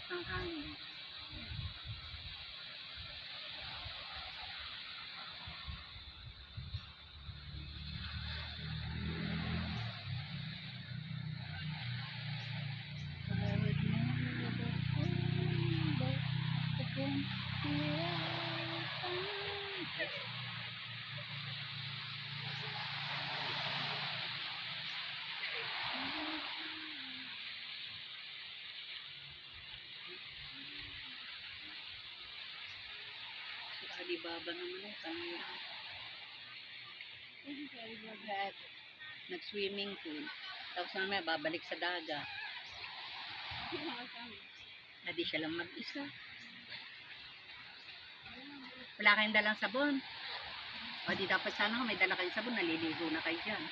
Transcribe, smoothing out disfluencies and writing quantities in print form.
lakas ng hangin. Alibaba naman eh, kanina. Nag-swimming pool. Tapos naman babalik sa dagat. Hindi siya lang mag-isa. Wala kayong dalang sabon. O di dapat sana kung may dala kayong sabon, naliligo na kayo dyan.